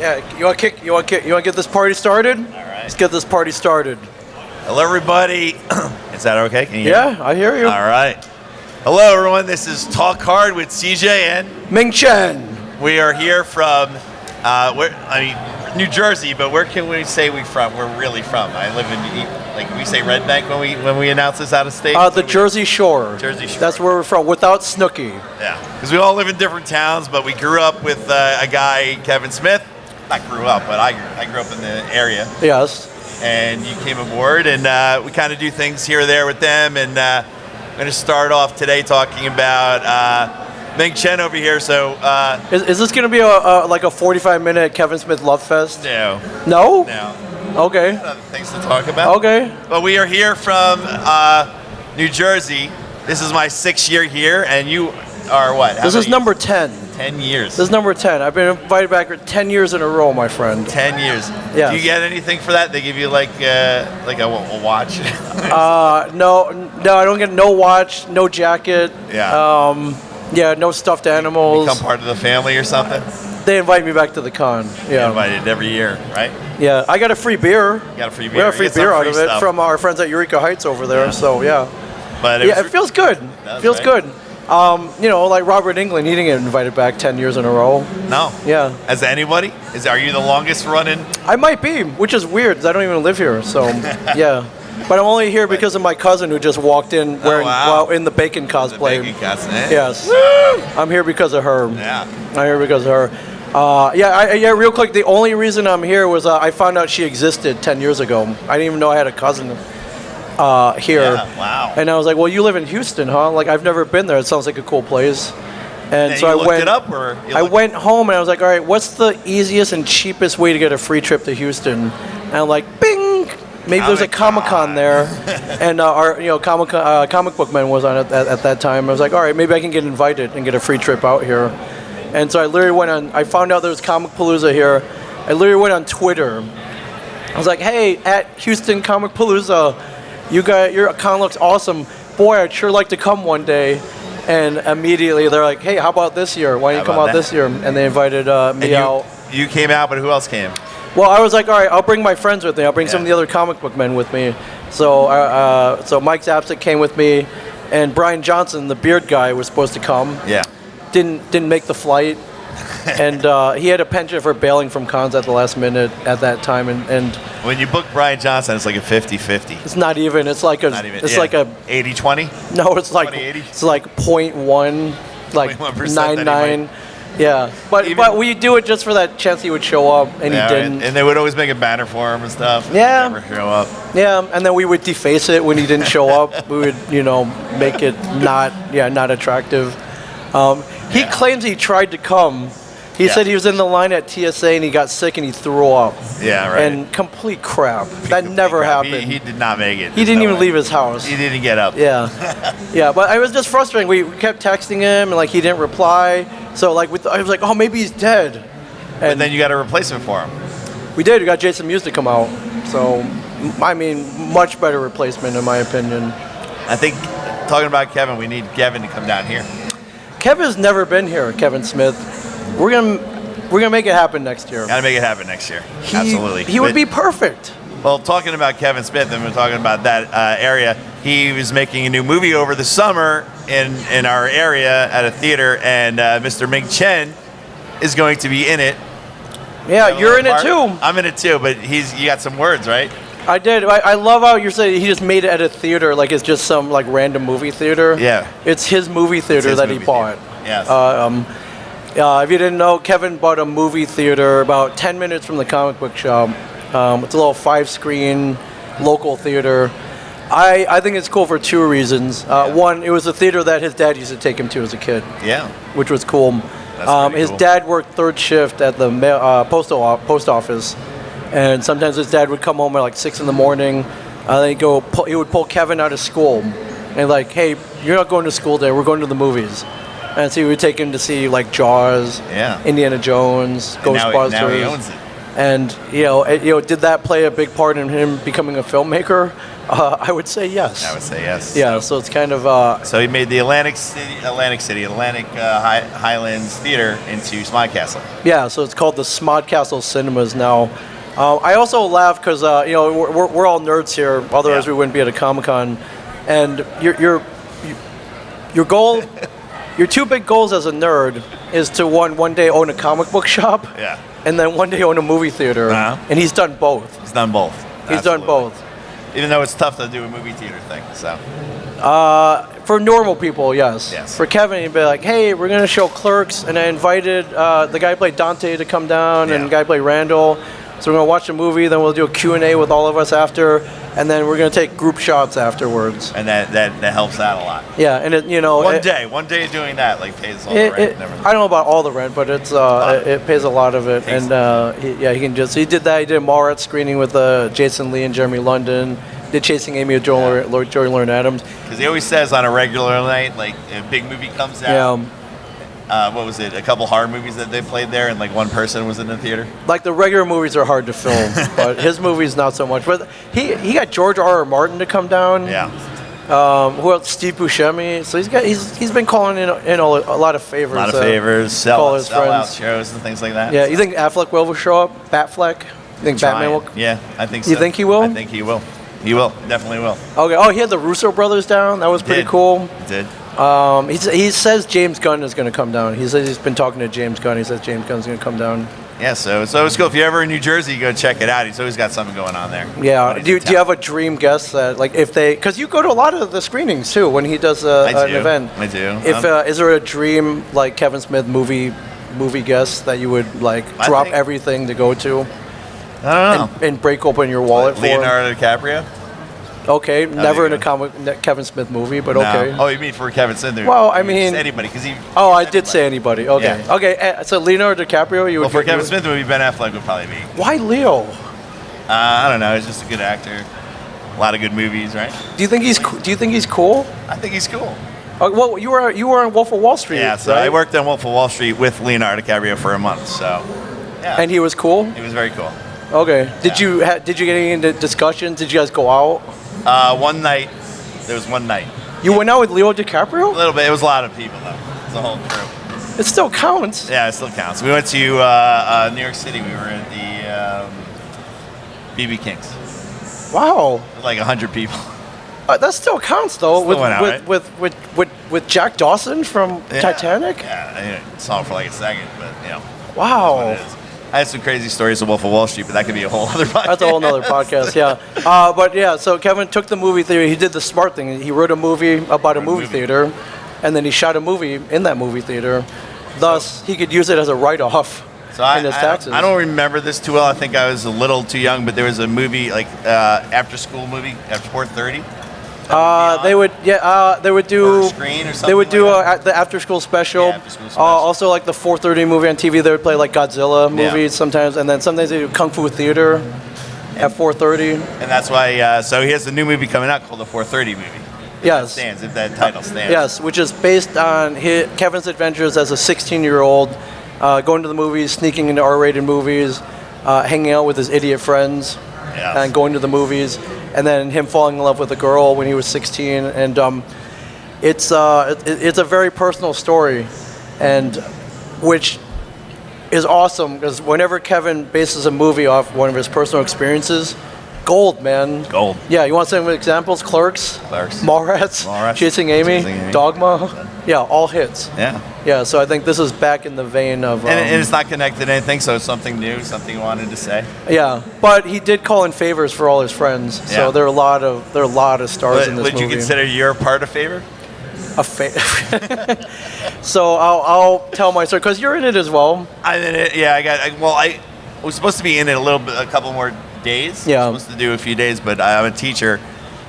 Yeah, you want to get this party started? All right. Let's get this party started. Hello, everybody. Is that okay? Can you hear me? Yeah, I hear you. All right. Hello, everyone. This is Talk Hard with CJ and Ming Chen. We are here from, New Jersey, but where can we say we're from? We're really from. I live in, we say Red Bank when we announce this out of state. The Jersey Shore. Jersey Shore. That's where we're from, without Snooki. Yeah, because we all live in different towns, but we grew up with a guy, Kevin Smith. Not grew up, but I grew up in the area. Yes. And you came aboard, and we kind of do things here or there with them. And I'm going to start off today talking about Ming Chen over here. So is this going to be a 45-minute Kevin Smith love fest? No. No? No. Okay. Other things to talk about. Okay. But we are here from New Jersey. This is my 6th year here, and you are what? This is number 10. 10 years. This is number 10. I've been invited back 10 years in a row, my friend. 10 years. Yes. Do you get anything for that? They give you like a watch? No, I don't get no watch, no jacket. Yeah. Yeah, no stuffed animals. Become part of the family or something? They invite me back to the con. Yeah. Invited every year, right? Yeah, I got a free beer. You got a free beer. We got a free beer out of it stuff from our friends at Eureka Heights over there. Yeah. So yeah. But it feels good. Feels good. Like Robert Englund, he didn't get invited back 10 years in a row. No. Yeah. As anybody? Are you the longest running? I might be, which is weird because I don't even live here. So yeah. But I'm only here because of my cousin who just walked in wearing in the bacon cosplay. The bacon cosplay. Yes. I'm here because of her. Yeah. I'm here because of her. Real quick, the only reason I'm here was I found out she existed 10 years ago. I didn't even know I had a cousin here. Yeah, wow. And I was like, well, you live in Houston, huh? Like, I've never been there. It sounds like a cool place. And so you looked it up, or I went home and I was like, all right, what's the easiest and cheapest way to get a free trip to Houston? And I'm like, bing! Maybe there's a Comic-Con there. And our comic book man was on it at that time. I was like, all right, maybe I can get invited and get a free trip out here. And so I literally I found out there was Comicpalooza here. I literally went on Twitter. I was like, hey, at Houston Comicpalooza, your con looks awesome. Boy, I'd sure like to come one day. And immediately they're like, hey, how about this year? Why don't you come out this year? And they invited me out. You came out, but who else came? Well, I was like, all right, I'll bring my friends with me. I'll bring some of the other comic book men with me. So Mike Vezza came with me, and Brian Johnson, the beard guy, was supposed to come. Yeah. Didn't make the flight. And he had a penchant for bailing from cons at the last minute at that time. And when you book Brian Johnson, it's like a 50-50. It's not even. It's like a. It's like a 80-20. No, it's like 20-80? It's like 0.1, like 99. Yeah, but we do it just for that chance he would show up, and he didn't. And they would always make a banner for him and stuff. Yeah. Never show up. Yeah, and then we would deface it when he didn't show up. We would, make it not attractive. He claims he tried to come. He said he was in the line at TSA and he got sick and he threw up. Yeah, right. And complete crap. That never happened. He did not make it. He didn't even leave his house. He didn't get up. Yeah. Yeah, but it was just frustrating. We kept texting him and he didn't reply. So I was like, oh, maybe he's dead. But then you got a replacement for him. We did. We got Jason Mewes to come out. So, I mean, much better replacement in my opinion. I think, talking about Kevin, we need Kevin to come down here. Kevin's never been here, Kevin Smith. We're gonna make it happen next year. Gotta make it happen next year. Absolutely. He would be perfect. Well, talking about Kevin Smith, and we're talking about that area, he was making a new movie over the summer in our area at a theater, and Mr. Ming Chen is going to be in it. Yeah, you're in it too. I'm in it too, but you got some words, right? I did. I love how you're saying he just made it at a theater, like it's just some random movie theater. Yeah. It's his movie theater that he bought. Yes. If you didn't know, Kevin bought a movie theater about 10 minutes from the comic book shop. It's a little 5-screen local theater. I think it's cool for 2 reasons. One, it was a theater that his dad used to take him to as a kid. Yeah. Which was cool. His dad worked 3rd shift at the post office, and sometimes his dad would come home at 6 in the morning. Then he would pull Kevin out of school, and hey, you're not going to school today. We're going to the movies. And so he would take him to see Jaws, Indiana Jones, Ghostbusters. Now he owns it. And did that play a big part in him becoming a filmmaker? I would say yes. I would say yes. Yeah, so it's kind of. So he made the Atlantic Highlands Theater into Smodcastle. Yeah, so it's called the Smodcastle Cinemas now. I also laugh because we're all nerds here. Otherwise, we wouldn't be at a Comic-Con. And your goal, your two big goals as a nerd, is to one day own a comic book shop. Yeah. And then one day own a movie theater. Uh-huh. And he's done both. He's done both. He's done both. Even though it's tough to do a movie theater thing, so. For normal people, yes. Yes. For Kevin, he'd be like, hey, we're going to show Clerks, and I invited the guy who played Dante to come down, and the guy who played Randall. So we're going to watch the movie, then we'll do a Q&A with all of us after, and then we're going to take group shots afterwards. And that helps out a lot. Yeah, and One day doing that pays all the rent and everything. I don't know about all the rent, but it pays a lot of it. And he did that. He did a Mallrats screening with Jason Lee and Jeremy London. Did Chasing Amy with Joey Lauren Adams. Because he always says on a regular night, like a big movie comes out. Yeah. What was it? A couple horror movies that they played there, and like one person was in the theater. Like the regular movies are hard to film, but his movies not so much. But he got George R.R. Martin to come down. Yeah. Who else? Steve Buscemi. So he's been calling in a lot of favors. A lot of favors. Sell out friends. shows and things like that. Yeah. You think Affleck will show up? Batfleck? You think Batman will? Yeah, I think so. You think he will? I think he will. He will. Definitely will. Okay. Oh, he had the Russo brothers down. That was pretty cool. He did. He says James Gunn is going to come down. He says he's been talking to James Gunn. He says James Gunn's going to come down. Yeah, so it's cool. If you're ever in New Jersey, go check it out. He's always got something going on there. Yeah. Do you have a dream guest that, like, if they, because you go to a lot of the screenings too when he does an event. I do. Is there a dream like Kevin Smith movie guest that you would like drop everything to go to? I don't know. And break open your wallet for? Leonardo DiCaprio. Okay, never in a Kevin Smith movie, but okay. Oh, you mean for Kevin Smith? Well, I mean anybody, because he. Oh, I did say anybody. Okay, Yeah. okay. So Leonardo DiCaprio, you would. Well, for Kevin Smith, movie Ben Affleck would probably be. Why Leo? I don't know. He's just a good actor. A lot of good movies, right? Do you think he's cool? I think he's cool. Well, you were on Wolf of Wall Street. Yeah, so right? I worked on Wolf of Wall Street with Leonardo DiCaprio for a month. So. Yeah. And he was cool. He was very cool. Okay. Did you get into discussions? Did you guys go out? One night. There was one night. You went out with Leo DiCaprio? A little bit. It was a lot of people, though. It was a whole crew. It still counts. Yeah, it still counts. We went to New York City. We were at the BB King's. Wow. Like 100 people. That still counts, though. Still went out, right? with Jack Dawson from Titanic? Yeah, I saw it for like a second, but, Wow. That's what it is. I had some crazy stories of Wolf of Wall Street, but that could be a whole other podcast. That's a whole other podcast, yeah. But yeah, so Kevin took the movie theater. He did the smart thing. He wrote a movie about a movie theater, and then he shot a movie in that movie theater. Thus, he could use it as a write-off in his taxes. I don't remember this too well. I think I was a little too young, but there was a movie, like after-school movie at 4:30. They would do screen or something. They would do the after school special. Yeah, after-school special. Also, like the 4:30 movie on TV, they would play like Godzilla movies sometimes, and then sometimes they do Kung Fu Theater at 4:30. And that's why. So he has a new movie coming out called the 4:30 movie. Yes. If that title stands. Yes, which is based on Kevin's adventures as a 16-year-old, going to the movies, sneaking into R-rated movies, hanging out with his idiot friends, and going to the movies. And then him falling in love with a girl when he was 16, and it's a very personal story, and which is awesome because whenever Kevin bases a movie off one of his personal experiences, gold, man. Gold. Yeah, you want some examples? Clerks. Mallrats. Chasing Amy. Dogma. Yeah, all hits. Yeah. Yeah, so I think this is back in the vein of. And it's not connected to anything, so it's something new, something he wanted to say. Yeah, but he did call in favors for all his friends, so there are a lot of stars in this movie. Would you consider your part a favor? So I'll tell my story because you're in it as well. I'm in it. Yeah, I was supposed to be in it a couple more days. Yeah. I was supposed to do a few days, but I'm a teacher,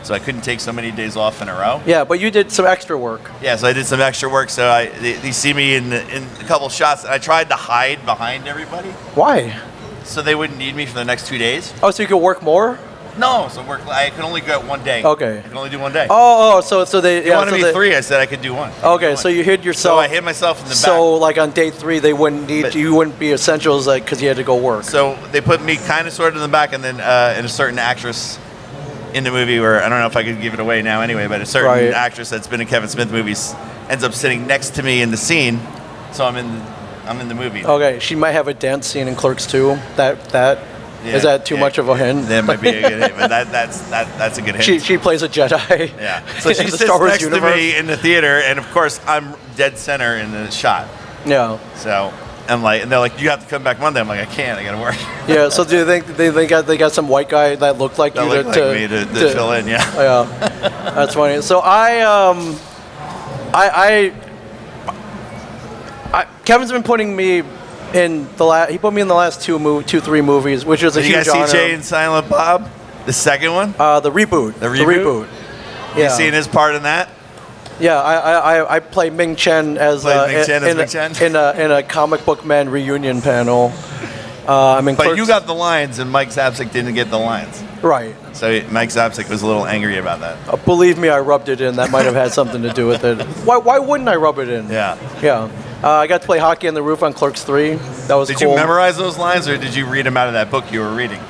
so I couldn't take so many days off in a row. Yeah, but you did some extra work. Yeah, so I did some extra work. So they see me in a couple shots. I tried to hide behind everybody. Why? So they wouldn't need me for the next 2 days. Oh, so you could work more? No, so I can only go one day. Okay. I can only do one day. So they They wanted me 3. I said I could do 1. Okay, so you hit yourself. So I hit myself in the back. So like on day 3, they wouldn't need you wouldn't be essentials like because you had to go work. So they put me kind of sort of in the back, and then and a certain actress in the movie where I don't know if I could give it away now anyway, but a certain actress that's been in Kevin Smith movies ends up sitting next to me in the scene. So I'm in the movie. Okay, she might have a dance scene in Clerks 2. Is that too much of a hint? That might be a good hint, but that's a good hint. She plays a Jedi. Yeah. So she in the sits Star Wars next universe. to me in the theater, and of course I'm dead center in the shot. Yeah. So I'm like, and they're like, you have to come back Monday. I'm like, I can't. I gotta work. Yeah. So do you think they got some white guy that looked like That you looked like me to fill in? Yeah. Yeah. That's funny. So Kevin's been putting me in he put me in the last 3 movies, which was a Did huge you honor. guys see Jay and Silent Bob, the second one? The reboot. The reboot? Yeah. You seen his part in that? Yeah, I play Ming Chen as Ming Chen? in a comic book man reunion panel. But you got the lines, and Mike Zapsik didn't get the lines. Right. So Mike Zapsik was a little angry about that. Believe me, I rubbed it in. That might have had something to do with it. Why wouldn't I rub it in? Yeah. Yeah. I got to play hockey on the roof on Clerks 3. That was cool. Did you memorize those lines, or did you read them out of that book you were reading?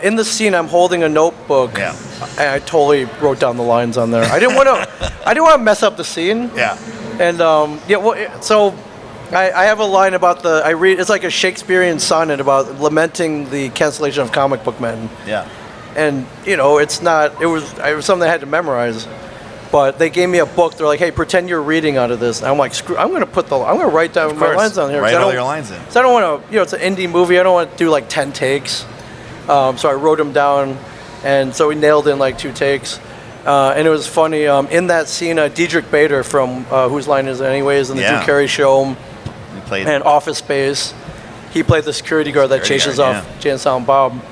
In the scene, I'm holding a notebook. Yeah. And I totally wrote down the lines on there. I didn't want to mess up the scene. Yeah. And so I have a line about it's like a Shakespearean sonnet about lamenting the cancellation of comic book men. Yeah. And it was something I had to memorize. But they gave me a book. They're like, "Hey, pretend you're reading out of this." And I'm like, "Screw! I'm going to write down my lines down here. Write all your lines in. So I don't want to. It's an indie movie. I don't want to do like 10 takes. So I wrote them down, and so we nailed in like 2 takes. And it was funny. In that scene, Diedrich Bader from Whose Line Is It Anyways, and the Drew Carey Show, and Office Space, he played the security guard that chases off Jay and Silent Bob.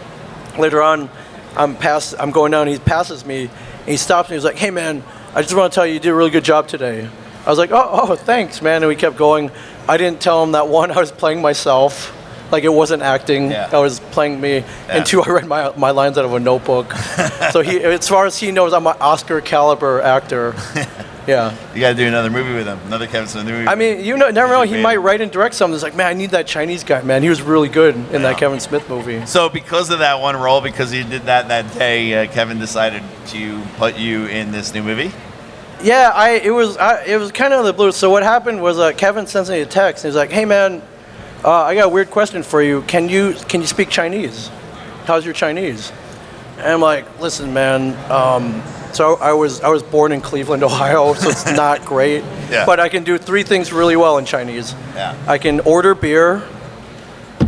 Later on, I'm going down. He passes me. And he stops me. He's like, "Hey, man, I just want to tell you did a really good job today." I was like, oh, thanks, man. And we kept going. I didn't tell him that 1, I was playing myself. Like, it wasn't acting. Yeah. I was playing me. Yeah. And 2, I read my lines out of a notebook. So as far as he knows, I'm an Oscar caliber actor. Yeah. You got to do another movie with him. Another Kevin Smith movie. I mean, never know. He might write and direct something. It's like, man, I need that Chinese guy, man. He was really good in that Kevin Smith movie. So because of that one role, because you did that day, Kevin decided to put you in this new movie? Yeah, it was kind of the blue. So what happened was Kevin sends me a text. And he's like, "Hey, man, I got a weird question for you. Can you speak Chinese? How's your Chinese?" And I'm like, "Listen, man. So I was born in Cleveland, Ohio, so it's not great. Yeah. But I can do 3 things really well in Chinese. Yeah. I can order beer.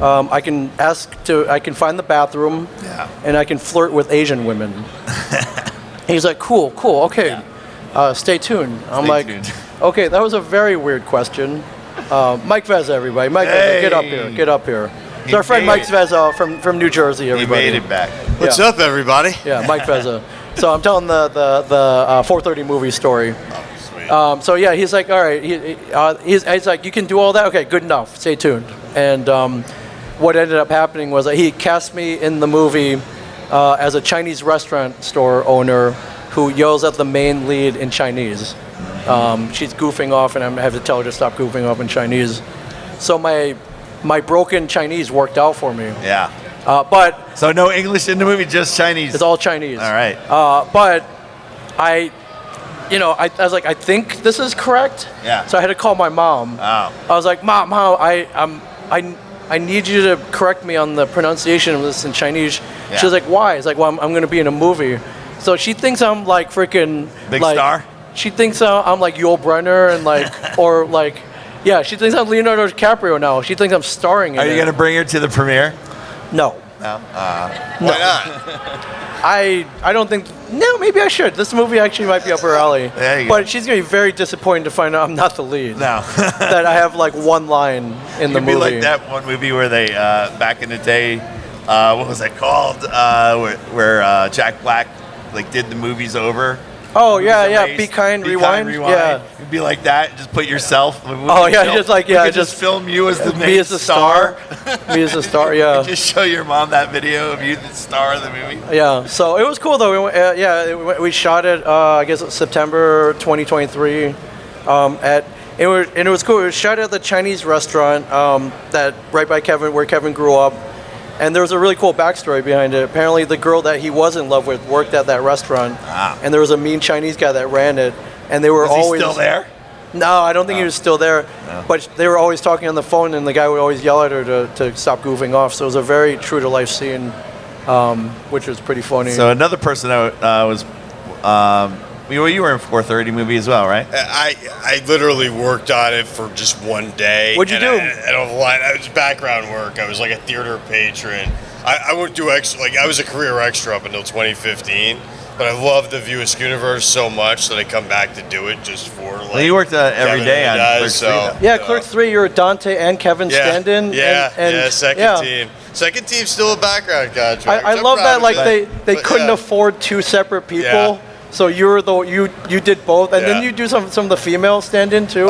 I can find the bathroom. Yeah. And I can flirt with Asian women." He's like, "Cool, okay. Yeah. Stay tuned." I'm like, "Okay, that was a very weird question." Mike Vezza, everybody. Mike Vezza, get up here. It's our friend Mike Vezza from New Jersey, everybody. He made it back. What's up, everybody? Yeah, Mike Vezza. So I'm telling the 4:30 movie story. Oh, sweet. So yeah, he's like, all right. He's like, you can do all that? Okay, good enough. Stay tuned. And what ended up happening was that he cast me in the movie as a Chinese restaurant store owner who yells at the main lead in Chinese. She's goofing off, and I have to tell her to stop goofing off in Chinese. So my broken Chinese worked out for me. Yeah. But so no English in the movie, just Chinese. It's all Chinese. All right. But I was like, I think this is correct. Yeah. So I had to call my mom. Oh. I was like, Mom, I need you to correct me on the pronunciation of this in Chinese. Yeah. She was like, why? It's like, well, I'm going to be in a movie. So she thinks I'm like freaking big star. She thinks I'm like Yul Brynner and like or like. Yeah, she thinks I'm Leonardo DiCaprio now. She thinks I'm starring in it. Are you going to bring her to the premiere? No. No? Why not? I don't think. No, maybe I should. This movie actually might be up her alley. There you go. But she's going to be very disappointed to find out I'm not the lead. No. That I have like 1 line in the movie. It'd be like that one movie where they, back in the day, what was that called? Where Jack Black like did the movies over. Oh yeah, yeah. erased. Be kind, Be rewind. Kind, Yeah. It'd be like that. Just put yourself. Oh yeah, just like we yeah, could just film you as the main me as the star. Me as the star. Yeah. Just show your mom that video of you, the star of the movie. Yeah. So it was cool though. We went, we shot it. I guess September 2023. It was cool. It was shot at the Chinese restaurant that right by where Kevin grew up. And there was a really cool backstory behind it. Apparently, the girl that he was in love with worked at that restaurant, and there was a mean Chinese guy that ran it. And they were Was always he still there? No, I don't think he was still there. No. But they were always talking on the phone, and the guy would always yell at her to stop goofing off. So it was a very true to life scene, which was pretty funny. So another person that was, you were in 430 movie as well, right? I literally worked on it for just one day. What'd you do? I don't lie. It was background work. I was like a theater patron. I would do extra. Like I was a career extra up until 2015. But I love the View Askew universe so much that I come back to do it just for like. Well, you worked every Kevin day on does, Clerks 3, though. yeah, Clerks 3, you're Dante and Kevin stand-in. Yeah, second team. Second team's still a background contract. I love that like they couldn't afford two separate people. Yeah. So you did both, and then you do some of the female stand-in too.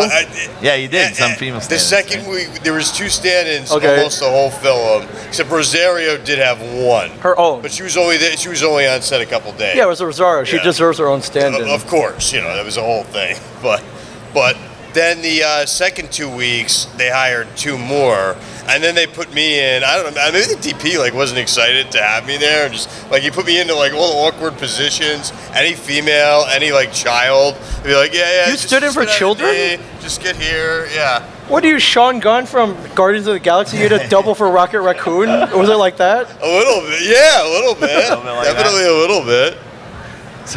Yeah, you did. Some female The stand-ins, second week, there was two stand-ins Okay. almost the whole film, except Rosario did have one. Her own. But she was only there, she was only on set a couple days. Yeah, it was Rosario. She Yeah. deserves her own stand-in. Of course, that was a whole thing. But then the second 2 weeks, they hired two more, and then they put me in. I don't know. Maybe the DP wasn't excited to have me there. Just he put me into all the awkward positions. Any female, any child, they'd be like, yeah. You stood in for children? Just get here, yeah. What are you, Sean Gunn from Guardians of the Galaxy? You had a double for Rocket Raccoon? Was it like that? A little bit, yeah, a little bit. like Definitely a little bit.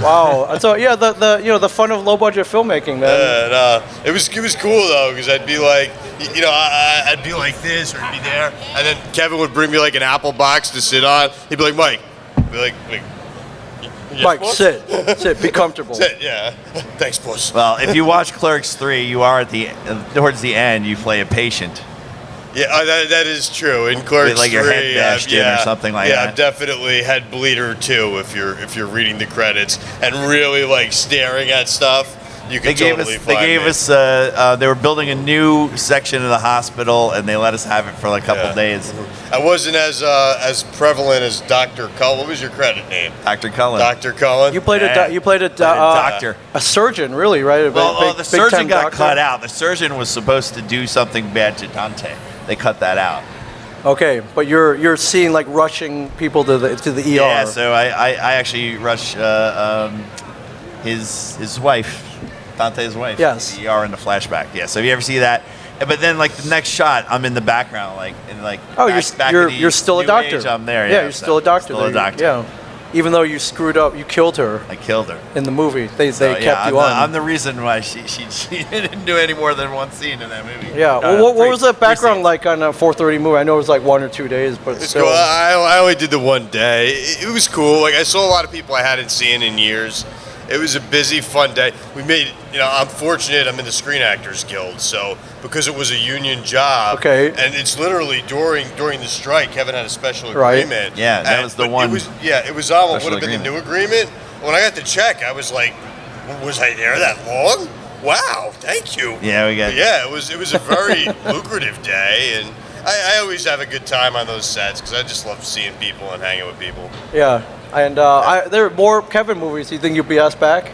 Wow. So yeah, the fun of low budget filmmaking, man. And it was cool though, because I'd be like, I'd be like this or I'd be there, and then Kevin would bring me an apple box to sit on. He'd be like, Mike, I'd be like yes, Mike, boss? sit, be comfortable. Sit, yeah. Thanks, boss. Well, if you watch Clerks 3, you are towards the end. You play a patient. Yeah, that is true. In Clerks Like your 3, head bashed in or something like that. Yeah, definitely head bleeder too. If you're reading the credits and really staring at stuff, you can totally find They gave me. us. They were building a new section of the hospital, and they let us have it for a couple days. I wasn't as prevalent as Dr. Cullen. What was your credit name? Dr. Cullen. Dr. Cullen. You played a doctor. a surgeon, really, right? The surgeon big-time got doctor? cut out. The surgeon was supposed to do something bad to Dante. They cut that out. Okay, but you're seeing rushing people to the ER. Yeah, so I actually rushed his wife, Dante's wife. Yes. To the ER in the flashback. Yeah. So if you ever see that, but then the next shot, I'm in the background, You're still a new doctor. age, I'm there. Yeah, you're still a doctor. Still a doctor. Yeah. Even though you screwed up, you killed her I killed her. in the movie. They kept you I'm on. the reason why she didn't do any more than one scene in that movie. Yeah. Well, what was the background like on a 4:30 movie? I know it was 1 or 2 days, but It's still. cool. I only did the one day. It was cool. I saw a lot of people I hadn't seen in years. It was a busy, fun day. We made, I'm fortunate. I'm in the Screen Actors Guild, so because it was a union job, Okay. and it's literally during the strike, Kevin had a special Right. agreement. Yeah, that was the but one It was on what would special have been the new agreement. When I got the check, I was like, was I there that long? Wow, thank you. Yeah, we got. But yeah, it was a very lucrative day, and I always have a good time on those sets because I just love seeing people and hanging with people. Yeah. And there are more Kevin movies. Do you think you'll be asked back?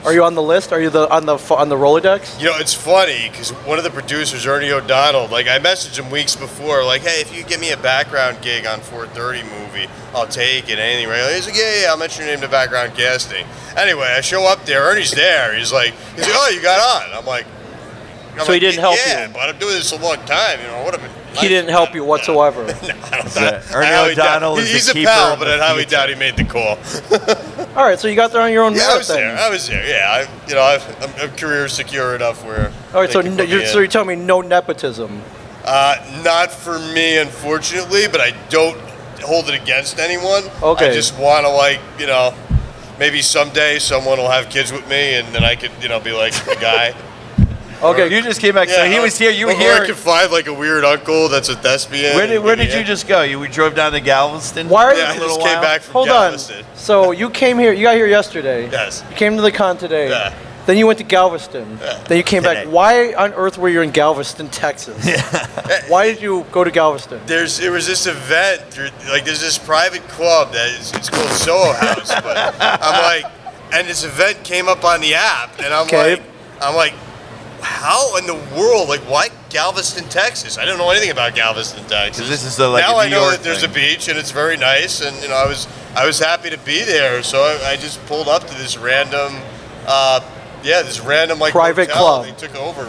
Are you on the list? Are you on the Rolodex? It's funny because one of the producers, Ernie O'Donnell, I messaged him weeks before, hey, if you give me a background gig on 4:30 movie, I'll take it. Anything regular? He's like, yeah, I'll mention your name to background casting. Anyway, I show up there, Ernie's there. He's like, oh, you got on. I'm like, So he didn't help yeah, you? but I'm doing this a long time. Would have been. He didn't help you whatsoever. Ernie O'Donnell is He's the a keeper pal, of but the I highly future. doubt he made the call. All right, so you got there on your own Yeah, merit I was there. Yeah, I'm career secure enough where. All right, so they can put me in. you're telling me no nepotism. Not for me, unfortunately, but I don't hold it against anyone. Okay. I just want to maybe someday someone will have kids with me, and then I could be like the guy. Okay. You just came back. So he was here. You were or here. I could find like a weird uncle that's a thespian. Where did you just go? We drove down to Galveston. Why are Yeah, I you? just came back from Hold Galveston. on. So you came here. You got here yesterday. Yes. You came to the con today. Yeah. Then you went to Galveston. Yeah. Then you came Today. back. Why on earth were you in Galveston, Texas? Why did you go to Galveston? There was this event, there's this private club it's called Soho House, but I'm like, and this event came up on the app, and I'm like, how in the world, like, why Galveston, Texas? I didn't know anything about Galveston, Texas. 'Cause this is the, like, now a I New know York that there's thing. a beach and it's very nice, and I was happy to be there, so I just pulled up to this random, like Private hotel club. they took over.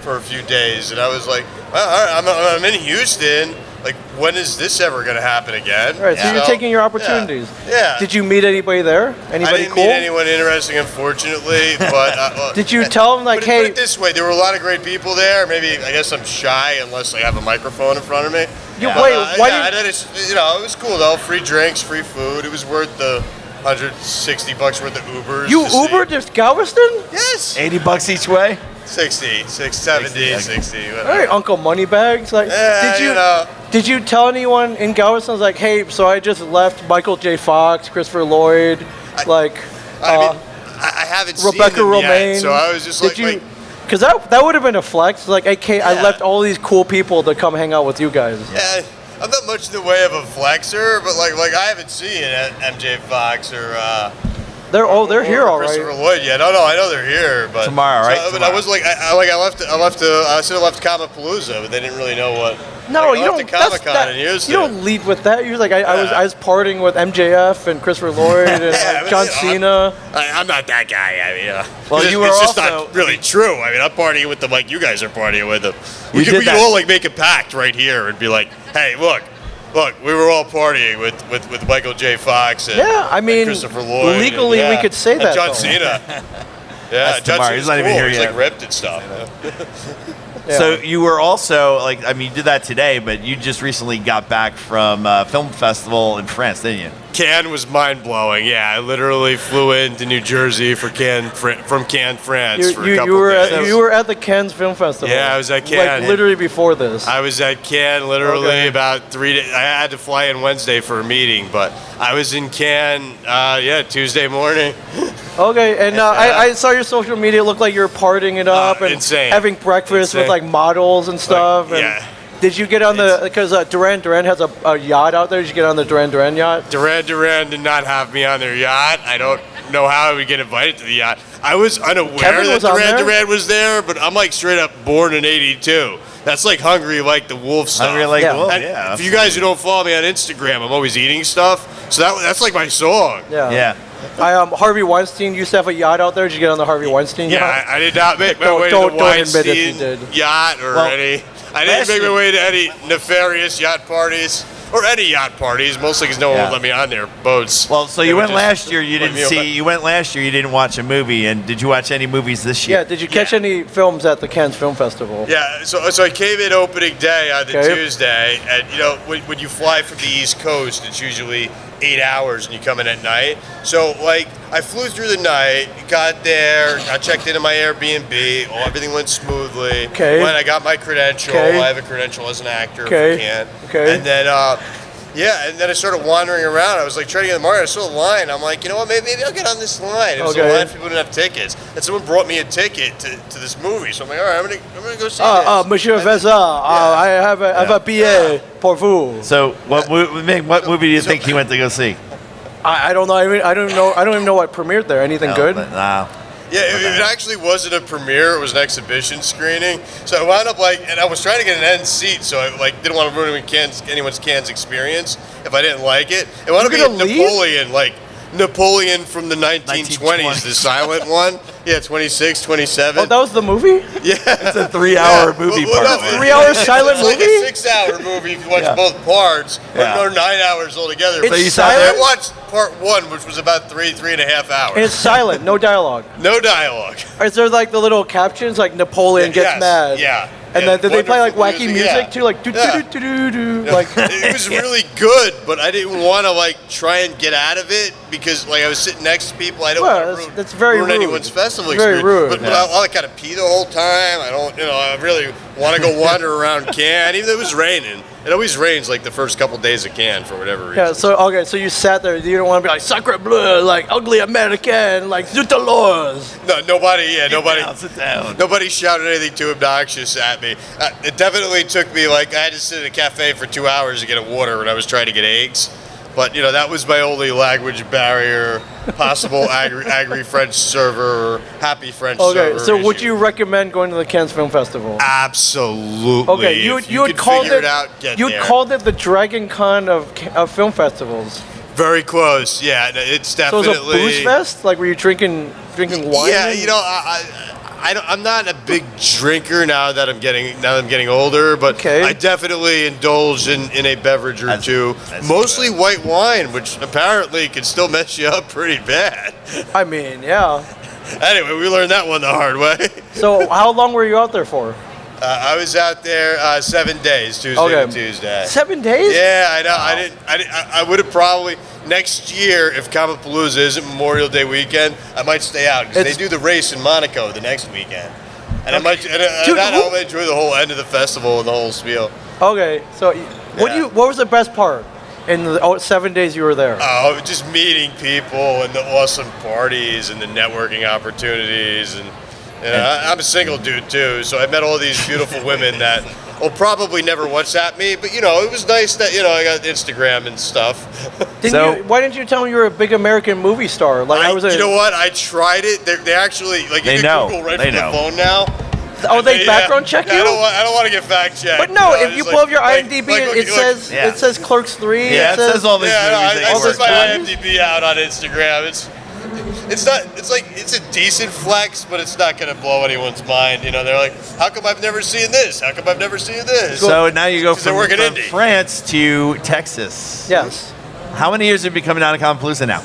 For a few days, and I was like, well, all right, I'm in Houston. Like, when is this ever going to happen again? All right, so you're taking your opportunities. Yeah. Did you meet anybody there? Anybody I didn't cool? meet anyone interesting, unfortunately, but... Did you tell them, like, put hey... it this way, there were a lot of great people there. Maybe, I guess I'm shy unless I have a microphone in front of me. Why did... it was cool, though. Free drinks, free food. It was worth the $160 worth of Ubers. You Ubered to Galveston? Yes. $80 each way. 70, 60, whatever. All right, Uncle Moneybags. Like, Yeah, did you tell anyone in Galveston? I was like, hey, so I just left Michael J. Fox, Christopher Lloyd, I haven't Rebecca seen them Romaine. yet, so I was just because that would have been a flex. Like, okay, I left all these cool people to come hang out with you guys. Yeah, I'm not much in the way of a flexer, but like I haven't seen MJ Fox or They're here all right. Christopher Lloyd yet. No, I know they're here, but Tomorrow, right? But I was like, I should have left Comicpalooza, but they didn't really know what. No, like, you I don't. left the Comic-Con in Houston. You don't lead with that. You're like, I was partying with MJF and Christopher Lloyd and John Cena. I'm not that guy. I mean, Well, you were it's just also- not really true. I mean, I'm partying with them like you guys are partying with them. You We did could that. all like make a pact right here and be like, hey, look, we were all partying with Michael J. Fox and, Yeah, I mean, and Christopher Lloyd. legally we could say and that, John though. Cena. That's John tomorrow. Cena's He's not even cool. here He's yet. like ripped and stuff. Yeah. So you were also like, I mean, you did that today, but you just recently got back from film festival in France, didn't you? Cannes was mind blowing. Yeah, I literally flew into New Jersey from Cannes, France for a couple days. You were at the Cannes Film Festival. Yeah, I was at Like Cannes. literally before this. I was at Cannes literally Okay. about 3 days. I had to fly in Wednesday for a meeting, but I was in Cannes, Tuesday morning. Okay, and I saw your social media. It looked like you were partying it up and insane. having breakfast with Insane. like models and stuff. Like, and yeah. Did you get on because Duran has a yacht out there? Did you get on the Duran yacht? Duran did not have me on their yacht. I don't know how I would get invited to the yacht. I was unaware Kevin that was on there? Duran was there, but I'm like straight up born in '82. That's like Hungry Like the Wolf stuff. Hungry Like Yeah. the Wolf, And yeah. for you guys who don't follow me on Instagram, I'm always eating stuff. So that's like my song. Yeah. Harvey Weinstein used to have a yacht out there. Did you get on the Harvey Weinstein yacht? Yeah, I did not make my Don't- way don't- to the don't admit if you Weinstein did. yacht or any. I didn't make my way to any nefarious yacht parties or any yacht parties. Mostly because no one Yeah. would let me on their boats. Well, so They you would went just last year. You let didn't me on. see. You went last year. You didn't watch a movie. And did you watch any movies this year? Yeah. Did you catch any films at the Cannes Film Festival? Yeah, so I came in opening day on the Okay. Tuesday, and when you fly from the East Coast, it's usually 8 hours, and you come in at night. So like I flew through the night, got there, got checked into my Airbnb, everything went smoothly. Okay. When I got my credential, Okay. I have a credential as an actor. Okay. For Cannes. Okay. And then and then I started wandering around. I was like trying to get in the market. I saw a line. I'm like, you know what? Maybe I'll get on this line. It was a Okay. line for people who didn't have tickets, and someone brought me a ticket to this movie. So I'm like, all right, I'm gonna go see this. Monsieur Vezza, I have a billet pour vous. So what movie do you think he went to go see? I don't know. I don't even know what premiered there. Anything good? No. Yeah, it actually wasn't a premiere. It was an exhibition screening. So I wound up and I was trying to get an end seat, so I didn't want to ruin anyone's Cannes experience if I didn't like it. It wound up You're being gonna leave? Napoleon from the 1920s, the silent one. Yeah, 26, 27. Oh, that was the movie? Yeah. It's a 3-hour movie Well, part. no, of it. 3 hour silent It's like movie? a 6-hour movie if you watch Yeah. both parts, Yeah. or 9 hours altogether. It's But you saw silent? I watched part 1, which was about 3.5 hours. And it's silent, no dialogue. No dialogue. Is there like the little captions like Napoleon gets Yes, mad? Yeah. And then did they play like wacky Wonderful music yeah. too, like do do do do do, like? It was really good, but I didn't want to like try and get out of it because like I was sitting next to people. I don't Well, want to that's very ruin rude. anyone's festival Very experience. rude. But I kind of pee the whole time. I don't, I really want to go wander around Cannes, even though it was raining. It always rains like the first couple days of Cannes for whatever reason. Yeah. So okay. So you sat there. You don't want to be like sacre bleu, like ugly American, like zut alors. No, nobody. Sit down. Nobody shouted anything too obnoxious at me. It definitely took me like I had to sit in a cafe for 2 hours to get a water when I was trying to get eggs. But that was my only language barrier, possible angry French server, or happy French server. Okay. So would issue. you recommend going to the Cannes Film Festival? Absolutely. Okay. You If had can called figure it. out, get You there. called it the Dragon Con of film festivals. Very close. Yeah, it's So definitely. it was a booze fest. Like were you drinking wine? Yeah, I'm not a big drinker now that I'm getting older, but Okay. I definitely indulge in a beverage or two. Mostly white wine, which apparently can still mess you up pretty bad. I mean, yeah. Anyway, we learned that one the hard way. So how long were you out there for? I was out there 7 days, Tuesday Okay. to Tuesday. 7 days? Yeah, I know. I would have probably next year if Comicpalooza isn't Memorial Day weekend, I might stay out because they It's- do the race in Monaco the next weekend, and I might Dude, I'll enjoy the whole end of the festival and the whole spiel. Okay. So Yeah. what was the best part in the 7 days you were there? Oh, just meeting people and the awesome parties and the networking opportunities and. I'm a single dude too, so I met all these beautiful women that will probably never WhatsApp me. But it was nice that I got Instagram and stuff. Why didn't you tell me you were a big American movie star? Like I was. You know what? I tried it. They actually like you They can know. Google right They from know. the phone now. Oh, they background check you? I don't want to get fact checked. But no, if it's you like- pull up your like- IMDb, like, it look, says Yeah. it says Clerks 3. Yeah, it says all these Yeah, movies I that you set worked my on. IMDb out on Instagram. It's not. It's like it's a decent flex, but it's not going to blow anyone's mind. They're like, how come I've never seen this? How come I've never seen this? So now you go 'Cause they're from working indie. France to Texas. Yes. How many years have you been coming down to Comicpalooza now?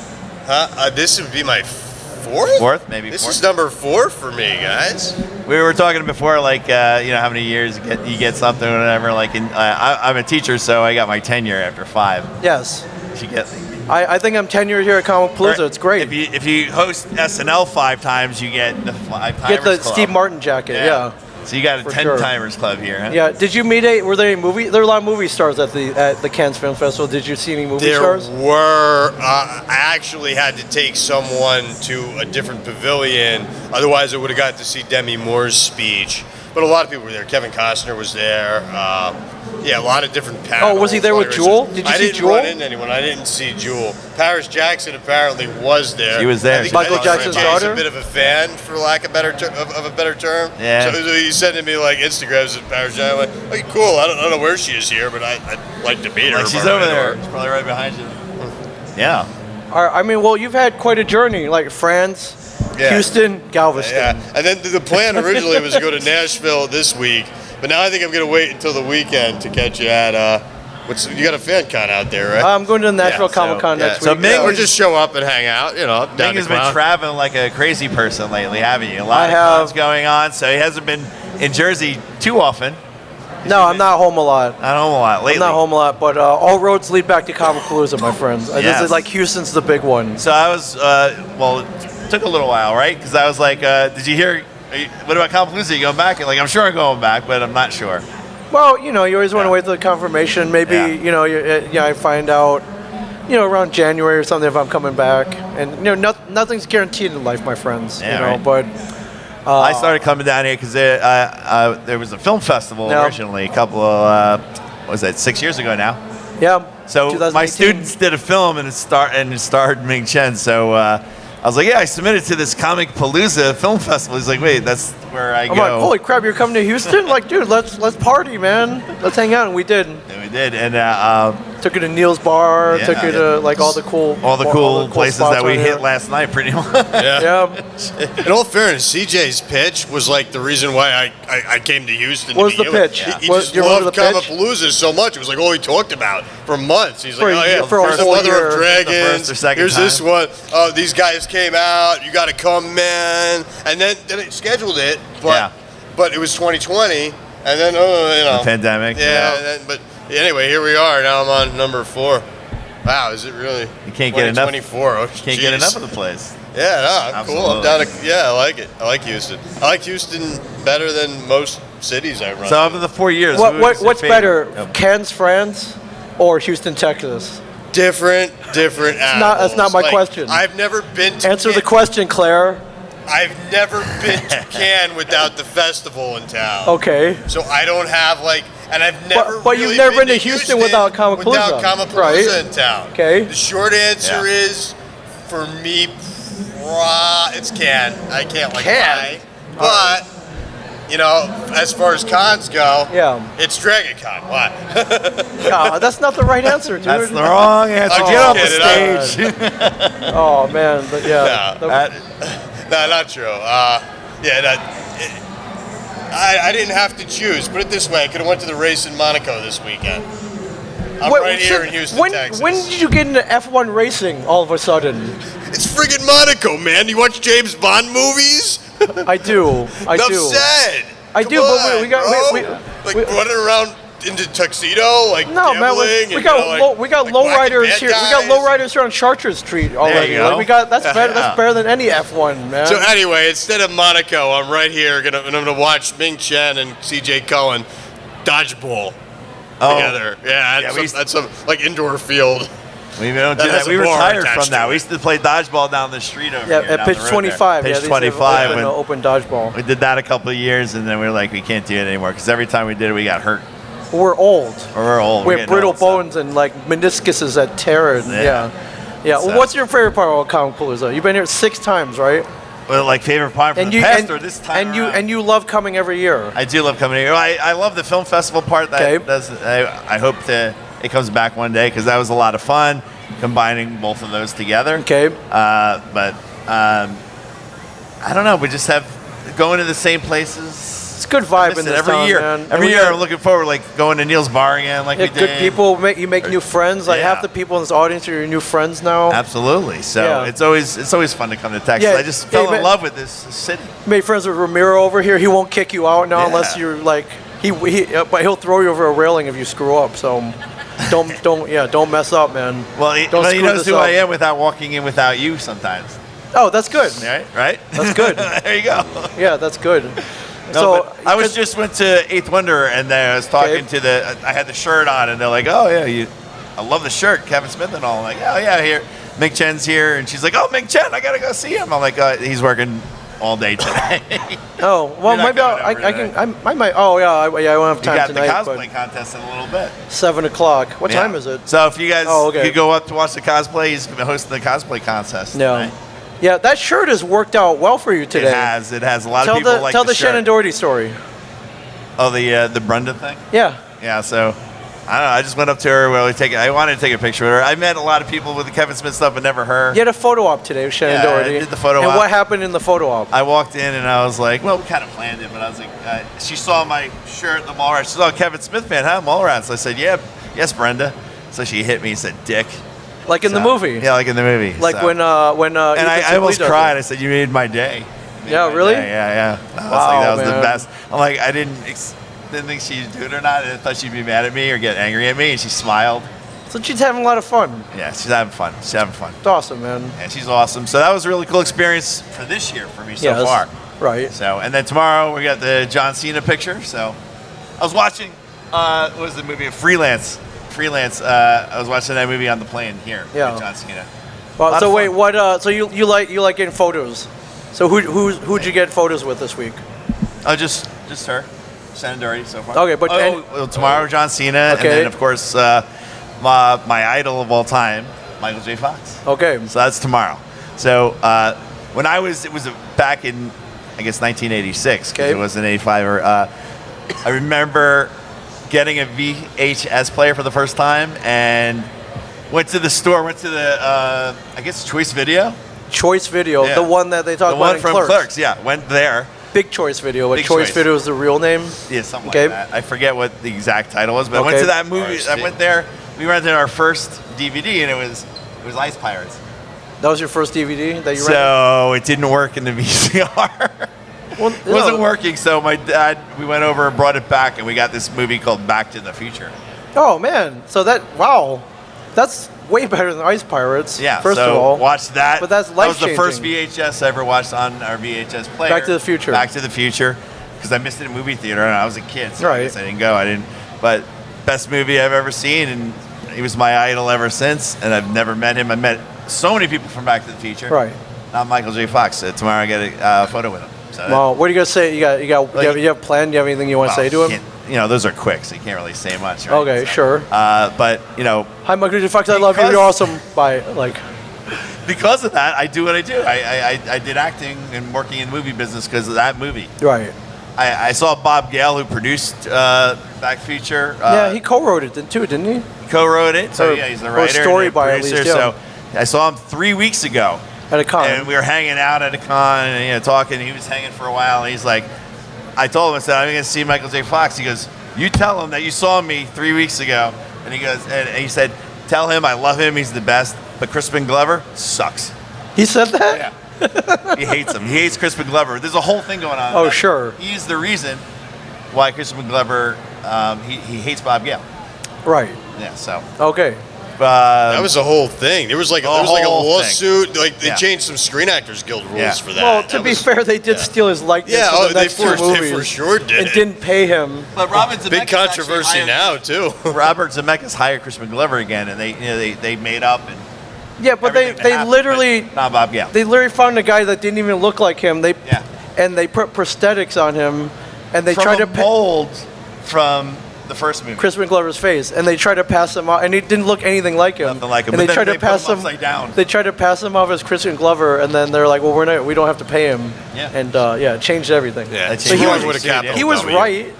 This would be my fourth. Fourth, maybe This fourth? is number 4 for me, guys. We were talking before, like how many years you get something or whatever. Like, I'm a teacher, so I got my tenure after 5. Yes. You get. I think I'm tenured here at Comicpalooza. It's great. If you host SNL 5 times, you get the 5 timers Get the club. Steve Martin jacket. Yeah. So you got a For 10 sure. timers club here, huh? Yeah. Did you meet were there any movie? There are a lot of movie stars at the Cannes Film Festival. Did you see any movie There stars? were. I actually had to take someone to a different pavilion. Otherwise, I would have got to see Demi Moore's speech. But a lot of people were there. Kevin Costner was there. Yeah, a lot of different panels. Oh, was he there with Jewel? Did you I see didn't Jewel? run into anyone. I didn't see Jewel. Paris Jackson apparently was there. She was there. I think, Michael I think Jackson's Jay's daughter? a bit of a fan, for lack of a better term. Yeah. So he's sending me like Instagrams of Paris Jackson. I'm like, cool. I don't know where she is here, but I'd like to meet her. Like if she's I over ran into there. her. She's probably right behind you. Yeah. I mean, well, you've had quite a journey. Like France, Yeah. Houston, Galveston. Yeah, and then the plan originally was to go to Nashville this week, but now I think I'm going to wait until the weekend to catch you at you got a fan con out there, right? I'm going to the Nashville Yeah, so- Comic Con yeah. next So week. Ming or is- just show up and hang out, down Ming to has been Clown. traveling like a crazy person lately, haven't you? A lot I of have. cons going on, so he hasn't been in Jersey too often. No, I'm not home a lot. Not home a lot lately. I'm not home a lot, but all roads lead back to Comicpalooza, my friends. This Yes. is like Houston's the big one. So I was, well, it took a little while, right? Because I was like, did you hear, what about Comicpalooza? You going back? And like, I'm sure I'm going back, but I'm not sure. Well, you always want to wait till the confirmation. Maybe, Yeah. I find out, around January or something if I'm coming back. And, nothing's guaranteed in life, my friends. Yeah, right. But I started coming down here because there was a film festival Yeah. originally, a couple of, what was that, 6 years ago now? yeah. So my 2018. students did a film and it starred Ming Chen. So I was like, yeah, I submitted to this Comicpalooza film festival. He's like, wait, that's where I I'm go. like, holy crap, you're coming to Houston? Like, dude, let's party, man. Let's hang out. And we did. And we did, and Took her to Neil's Bar. Yeah. Took her to like all the cool places spots that we right hit here. last night, pretty much. Yeah. Yeah. In all fairness, CJ's pitch was like the reason why I came to Houston. What was to the begin with. pitch? He What- just do you remember loved the pitch? Comicpalooza so much. It was like all he talked about for months. He's like, For a oh year- yeah, for a here's the whole Mother year. of The Dragons. first or second Here's this time. one. Oh, these guys came out. You got to come, man. And then it scheduled it, but Yeah. but it was 2020. And then, The pandemic. Yeah, but anyway, here we are. Now I'm on number 4. Wow, is it really? You can't get enough. 24. Oh, Can't get enough of the place. Yeah, no, cool. I'm down to, I like it. I like Houston. I like Houston better than most cities I run. So over the 4 years, what's better, Cannes, France, or Houston, Texas? Different That's not my question. I've never been to Answer the question, Claire. I've never been to Cannes without the festival in town. Okay. So I don't have and I've never. But you've never been to Houston without Comicpalooza. Without Comicpalooza right? in town. Okay. The short answer is, for me, it's Cannes. I can't lie. But as far as cons go, it's Dragon Con. Why? No, that's not the right answer, dude. That's the wrong answer. Get off the stage. Oh man, but No, not true. I didn't have to choose. Put it this way, I could have went to the race in Monaco this weekend. I'm right here in Houston, Texas. When did you get into F1 racing all of a sudden? It's friggin' Monaco, man. You watch James Bond movies? I do. Enough said. I do, but we got running around into tuxedo, no, gambling. Man, we got lowriders here. We got lowriders here on Chartres Street already. There you go. That's better. That's better than any F1, man. So anyway, instead of Monaco, I'm right here, and I'm gonna watch Ming, Chen, and CJ Cullen dodgeball together. Yeah, that's some indoor field. We don't do that. We retired from that. We used to play dodgeball down the street over here. At pitch 25. Pitch 25. Open dodgeball. We did that a couple of years, and then we were like, we can't do it anymore because every time we did it, we got hurt. We're old. We're old. We have brittle bones and meniscuses that tear. Yeah. Well, what's your favorite part about Comicpalooza? You've been here 6 times, right? Well, favorite part from the past or this time and you love coming every year. I do love coming here. I love the film festival part. I hope that it comes back one day because that was a lot of fun, combining both of those together. Okay. But I don't know. We just have going to the same places. It's a good vibe in this town, year. man. Every year, I'm looking forward, going to Neil's Bar again, we did. Good people. You make new friends. Half the people in this audience are your new friends now. Absolutely. So it's always fun to come to Texas. I just fell in love with this city. Made friends with Ramiro over here. He won't kick you out now unless you're but he'll throw you over a railing if you screw up. So don't mess up, man. Well, he knows who I am without walking in without you sometimes. Oh, that's good. Right? That's good. There you go. Yeah, that's good. No, I went to Eighth Wonder, and I was talking to I had the shirt on, and they're like, "Oh yeah, I love the shirt, Kevin Smith and all." I'm like, "Oh yeah, here, Ming Chen's here," and she's like, "Oh, Ming Chen, I gotta go see him." I'm like, "He's working all day today." Oh well, maybe I might. Oh yeah, I won't have time tonight. We got the cosplay contest in a little bit. 7:00. What time is it? So if you guys could go up to watch the cosplay, he's hosting the cosplay contest. Yeah. Yeah, that shirt has worked out well for you today. It has. A lot of people like the shirt. Tell the Shannon Doherty story. Oh, the Brenda thing? Yeah. Yeah, so, I don't know, I just went up to her. I wanted to take a picture with her. I met a lot of people with the Kevin Smith stuff, but never her. You had a photo op today with Shannon Doherty. I did the photo op. And what happened in the photo op? I walked in and I was like, well, we kind of planned it, but I was like, she saw my shirt, the Mallrats. She saw a Kevin Smith fan, huh, Mallrats? So I said, yes, Brenda. So she hit me and said, dick. Like in the movie? Yeah, like in the movie. Like when and I almost cried. I said, you made my day. Yeah, really? Yeah. That was the best. I'm like, I didn't think she'd do it or not. I thought she'd be mad at me or get angry at me, and she smiled. So she's having a lot of fun. Yeah, she's having fun. It's awesome, man. Yeah, she's awesome. So that was a really cool experience for this year for me so far. Right. So, and then tomorrow we got the John Cena picture. So I was watching, what was the movie? Freelance. I was watching that movie on the plane here with John Cena. Well, so wait, what? So you like getting photos? So who'd you get photos with this week? Oh, just her, Shannon Doherty so far. Okay, but tomorrow John Cena, and then of course my idol of all time, Michael J. Fox. Okay, so that's tomorrow. So when it was back in I guess 1986. It was in 85. I remember getting a VHS player for the first time and went to the I guess Choice Video. Choice Video, the one that they talk about in Clerks. The one from Clerks, yeah. Went there. Big Choice Video, but Choice Video is the real name? Yeah, something like that. I forget what the exact title was, but I went to that movie. I went there. We rented our first DVD, and it was Ice Pirates. That was your first DVD that you rented? So it didn't work in the VCR. Well, It wasn't working, so my dad, we went over and brought it back, and we got this movie called Back to the Future. Oh man, so that's way better than Ice Pirates. Yeah, first so of all, watch that. But that's That was the life-changing. first VHS I ever watched on our VHS player. Back to the Future. Back to the Future, because I missed it in movie theater, and I was a kid, so I Right. guess I didn't go. But best movie I've ever seen, and he was my idol ever since, and I've never met him. I met so many people from Back to the Future. Right. Not Michael J. Fox. Tomorrow I get a photo with him. So Well, what are you gonna say? You have planned? Do you have anything you want to say to him? can't- those are quick, so you can't really say much. Right? Okay, So, sure. But Hi, Michael J. Fox. I love you. Because- You're awesome. Bye. Like, because of that, I do what I do. I did acting and working in the movie business because of that movie. right. I saw Bob Gale, who produced Back Future. Yeah, he co-wrote it too, didn't he? co-wrote it. So Or- yeah, he's the or writer, story and the by at producer. least, yeah. So I saw him 3 weeks ago, At a con. and we were hanging out at a con and talking. He was hanging for a while, and he's like, I told him, I said, I'm going to see Michael J. Fox. He goes, you tell him that you saw me 3 weeks ago, and he goes, and he said, tell him I love him. He's the best, but Crispin Glover sucks. He said that. Yeah. He hates him. He hates Crispin Glover. There's a whole thing going on. Oh, sure. He's the reason why Crispin Glover, he hates Bob Gale. Right. Yeah, so. Okay. That was the whole thing. There was like a whole thing. lawsuit. Like they Yeah. changed some Screen Actors Guild rules Yeah. for that. Well, to That be was- fair, they did yeah. steal his likeness Yeah, for the they next two movies. for sure did. And didn't pay him. But Robert Zemeckis Big controversy actually now too. Robert Zemeckis hired Crispin Glover again, and they made up and Yeah, but everything that they happened, literally but not Bob Gale. they literally found a guy that didn't even look like him. Yeah. And they put prosthetics on him, and they From tried a to mold from the first movie. Crispin Glover's face, and they tried to pass him off, and he didn't look anything like him. Nothing like him, And but they then tried they to put pass him him upside down. They tried to pass him off as Crispin Glover, and then they're like, "Well, we don't have to pay him." Yeah. And it changed everything. Yeah, That So he changed was- everything. with a He was W. right.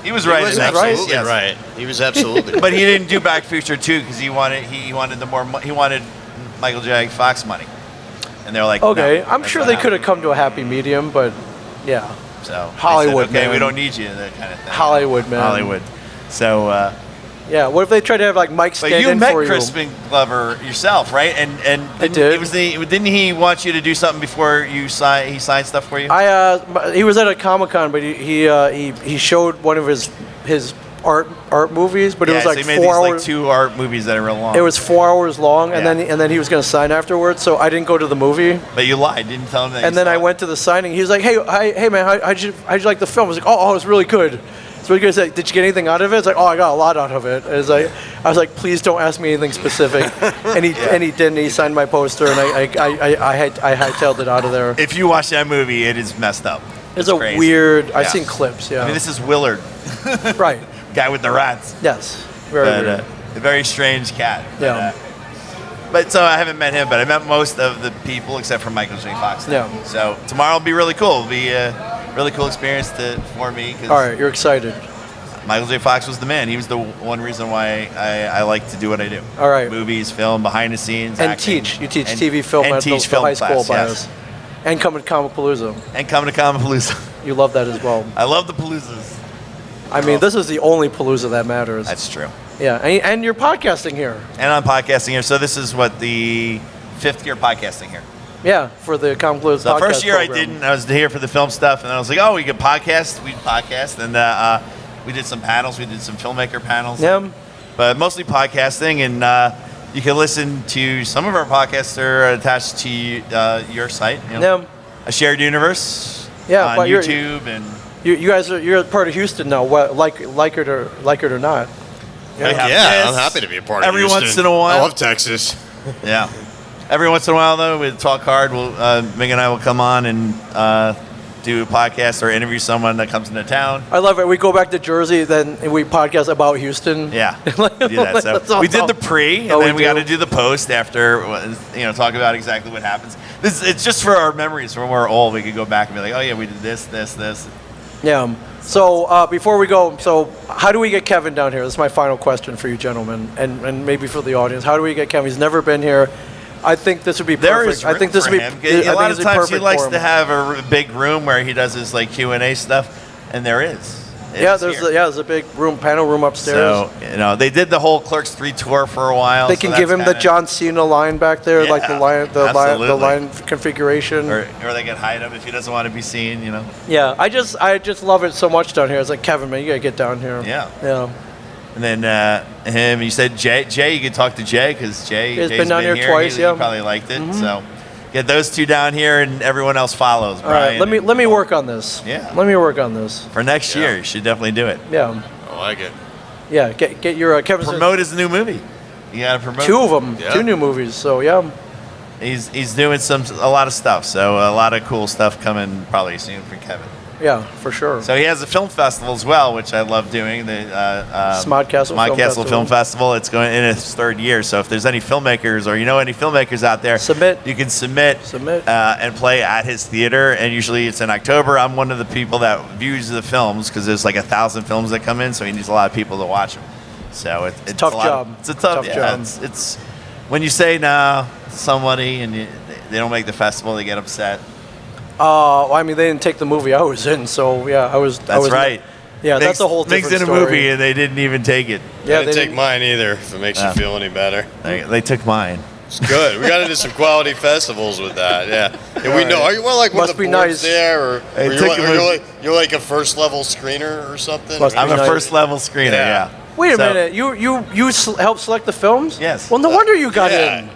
He was right. He was in that absolutely case, yes. right. He was absolutely. But he didn't do Back to the Future 2 because he wanted he wanted Michael J. Fox money, and they're like, Okay, no, I'm that's sure not they could have happening. come to a happy medium, but yeah, So they Hollywood, said, okay, man. we don't need you, that kind of thing. Hollywood, man. Hollywood. So, yeah. What if they tried to have like Mike but stand you in met for Crispin Glover yourself, right? And I did. It was didn't he want you to do something before he signed stuff for you? He was at a Comic-Con, but he showed one of his art movies, but it was so like he made 4 these like hours. 2 art movies that are real long. It was 4 hours long, and Yeah. then he was going to sign afterwards. So I didn't go to the movie, But you lied, didn't tell him that. and you then saw I it. went to the signing. He was like, "Hey man, how'd you like the film?" I was like, "Oh, it was really good." So he goes, like, "Did you get anything out of it?" It's like, "Oh, I got a lot out of it." I was like, "Please don't ask me anything specific," and he didn't. He signed my poster, and I hightailed it out of there. If you watch that movie, it is messed up. It's a crazy. weird. I've Yeah. seen clips. Yeah. I mean, this is Willard, right. guy with the rats. Yes. Very But, weird. a very strange cat. But, Yeah. but so I haven't met him, but I met most of the people except for Michael J. Fox. now. Yeah. So tomorrow will be really cool. It'll be a really cool experience for me. 'Cause All right, you're excited. Michael J. Fox was the man. He was the one reason why I like to do what I do. All right. Movies, film, behind the scenes, And acting, teach. You teach and- TV, film and at teach the film high school class, by yes. us. And come to Comicpalooza. And come to Comicpalooza. You love that as well. I love the Paloozas. I mean, this is the only Palooza that matters. That's true. Yeah, and you're podcasting here. And I'm podcasting here. So this is what, the 5th year podcasting here. Yeah, for the Comicpalooza So podcast first year program. I didn't. I was here for the film stuff, and I was like, oh, we could podcast. We'd podcast, and we did some panels. We did some filmmaker panels. Yeah. But mostly podcasting, and you can listen to some of our podcasts are attached to your site. You know, Yeah. A Shared Universe. Yeah, on but you're- YouTube and. You guys you're part of Houston now. What, like it or not. We have Yeah, this I'm happy to be a part of every Houston. once in a while. I love Texas. Yeah. Every once in a while, though, we talk hard. We'll Ming and I will come on and do a podcast or interview someone that comes into town. I love it. We go back to Jersey, then we podcast about Houston. Yeah, do that. That's So we did awesome. the pre, and Oh, then we we got do. to do the post after. Talk about exactly what happens. It's just for our memories. When we're old, we could go back and be like, oh yeah, we did this. Yeah. So before we go, so how do we get Kevin down here? This is my final question for you gentlemen, and maybe for the audience. How do we get Kevin? He's never been here. I think this would be perfect. There is room I think this for would be. him. I think A lot of this would be times he perfect likes for him. to have a big room where he does his like Q&A stuff, and there is. Yeah, there's a big panel room upstairs. So they did the whole Clerks 3 tour for a while. They can give him the John Cena line back there, like the line configuration. Or they can hide him if he doesn't want to be seen. Yeah, I just love it so much down here. It's like, Kevin, man, you gotta get down here. Yeah. And then him, you said Jay, you could talk to Jay because Jay's been down here twice. He probably liked it. So get those two down here, and everyone else follows. All right, let me work on this. Yeah. Let me work on this for next year. You should definitely do it. Yeah. I like it. Yeah, get your Kevin. Promote his new movie. You gotta promote 2 of them, 2 new movies. So yeah. He's doing a lot of stuff. So a lot of cool stuff coming probably soon for Kevin. Yeah, for sure. So he has a film festival as well, which I love doing. The Smodcastle Film Festival. It's going in its 3rd year. So if there's any filmmakers or any filmmakers out there, you can submit. And play at his theater. And usually it's in October. I'm one of the people that views the films because there's like 1,000 films that come in, so he needs a lot of people to watch them. So it's a tough job. It's a tough job. It's when you say no to somebody and they don't make the festival, they get upset. I mean, they didn't take the movie I was in, so yeah, I was. That's right. Yeah, that's a whole different story. Ming's in a movie and they didn't even take it. Yeah, they didn't take mine either. If it makes you feel any better. They took mine. It's good. We got into some quality festivals with that. Yeah. And we know. Are you like one of the boards there, or you're like a first level screener or something? I'm a first level screener. Yeah. Wait a minute. You helped select the films? Yes. Well, no wonder you got in.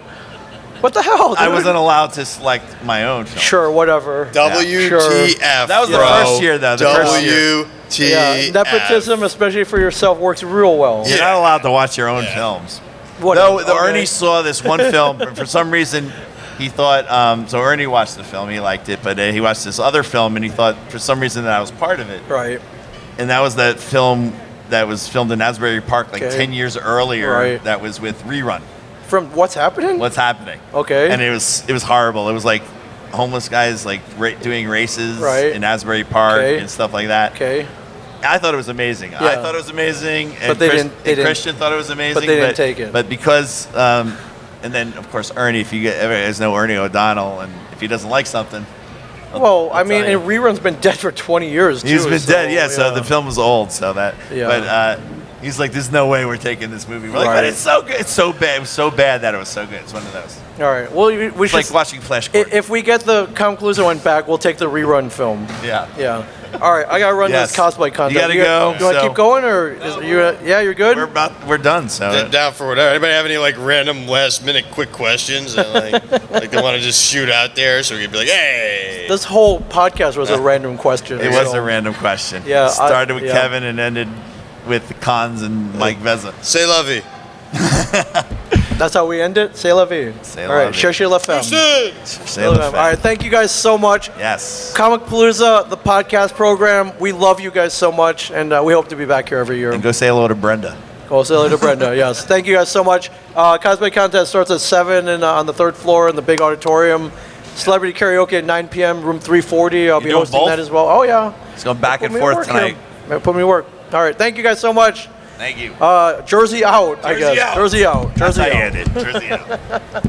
What the hell, dude? I wasn't allowed to select my own film. Sure, whatever. WTF. That was the first year, though. WTF. Yeah, nepotism, especially for yourself, works real well. You're not allowed to watch your own films. Ernie saw this one film, but for some reason, he thought, so Ernie watched the film, he liked it, but he watched this other film, and he thought, for some reason, that I was part of it. Right. And that was that film that was filmed in Asbury Park 10 years earlier. Right. That was with Rerun. From What's Happening? What's Happening. Okay. And it was horrible. It was like homeless guys doing races in Asbury Park and stuff like that. Okay. I thought it was amazing. I thought it was amazing. And but Christian thought it was amazing. But they didn't take it. But because, and then of course Ernie, if you guys know Ernie O'Donnell, and if he doesn't like something. Well, I mean, and Rerun's been dead for 20 years too. He's been dead, so the film was old, so that. Yeah. But he's like, "There's no way we're taking this movie." We're like, "But it's so good. It's so bad. It was so bad that it was so good." It's one of those. All right. Well, we should like watching Flash Gordon. If we get the Comicpalooza one back, we'll take the Rerun film. Yeah. Yeah. All right. I gotta run this cosplay contest. You gotta go. You want to keep going, or you're good? We're done. So down for whatever. Anybody have any like random last minute quick questions that like they want to just shoot out there so we can be like, hey. This whole podcast was a random question. It was a random question. Yeah. It started with Kevin and ended with the Cons and Mike Vezza. C'est la vie. That's how we end it? C'est la vie. All right. Cherchez la femme. All right. Thank you guys so much. Yes. Comicpalooza, the podcast program. We love you guys so much, and we hope to be back here every year. And go say hello to Brenda. Go say hello to Brenda, yes. Thank you guys so much. Cosplay contest starts at 7 and on the 3rd floor in the big auditorium. Celebrity karaoke at 9 p.m., room 340. I'll be hosting that as well. Oh, yeah. It's going back and forth tonight. Put me to work. All right. Thank you guys so much. Thank you. Jersey out, I guess. Jersey out. Jersey out. Jersey out.